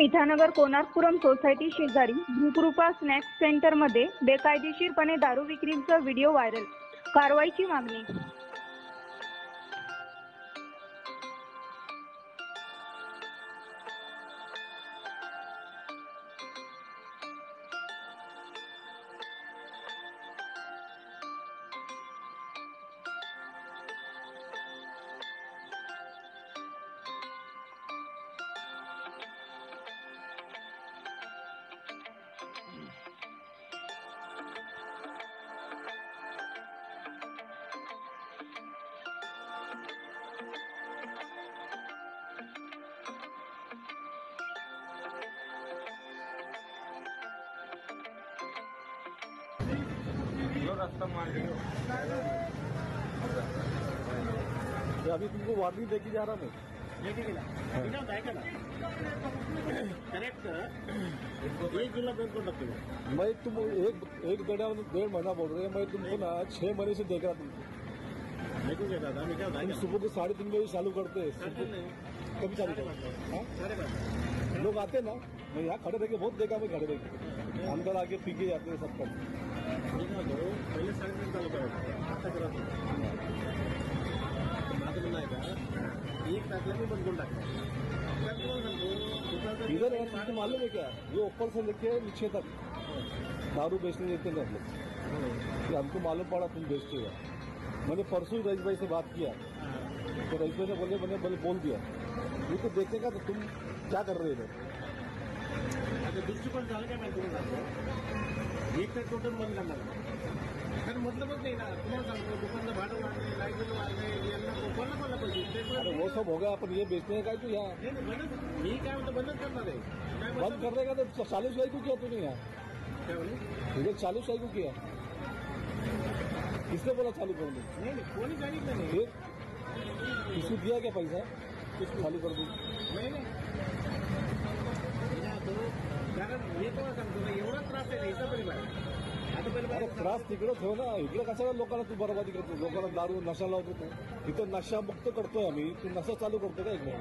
Itanagar कोणार्कपुरम society शेजारी भूकृपा snacks सेंटरमध्ये बेकायदेशीरपणे दारू विक्रीचा व्हिडिओ व्हायरल. कारवाईची मागणी. रास्ता मार रही हो। अभी तुमको वार्निंग देके जा रहा मैं करेक्ट 1 जुलाई को लगते मैं तुम एक 1.5 महीना बोल रहे हैं। मैं तुमको ना 6 महीने से देख रहा तुमको। मैं क्यों कहता था मैं क्या तुम सुबह को 3:30 बजे चालू करते हैं। कभी चालू करते लोग आते ना। मैं यहाँ खड़े रह के बहुत देखा। मैं खड़े रह के अंदर आके पी के जाते हैं सब कर। पहले 3:30 चालू करा आता करा माझं म्हणणं आहे का 1 तासला मी बंद करून टाकतो. इधर यार तुमको मालूम है क्या, ये ऊपर से लेके नीचे तक दारू बेचने देते हैं लोग। हमको मालूम पड़ा तुम बेचते हो। मैंने परसों रईस भाई से बात किया तो रईस भाई ने मैंने बोल दिया ये तो देखेगा तो तुम क्या कर रहे हो। दृष्टिकोन झालं काय माहिती तुम्हाला 1 तास टोटल बंद करणार कारण मतलबच नाही ना. तुम्हाला सांगतो दुकानचं भाडं वाढले लाईट बिल वाढले यांना कोणाला पैसे अरे वो सब होगा अपन ये बेचने का तो यहाँ मी काय म्हणतो बंदच करणार आहे. बंद करने का तो 40 को किया तूने यहाँ काय म्हणे इधर 40 को किया। किसने बोला चालू करने? नाही कोणी सांगितलं नाही. फिर किसको दिया क्या पैसा चालू कर दूँ? नाही कारण मी तुम्हाला सांगतो ना एवढा त्रास आहे ना परिवार. अरे त्रास तिकडे ठेव ना. इकडे कशाला लोकांना तू बरबादी करतो. लोकांना दारू नशा लावतो तू. इथं नशा मुक्त करतोय आम्ही. तू नशा चालू करतो का इकडे?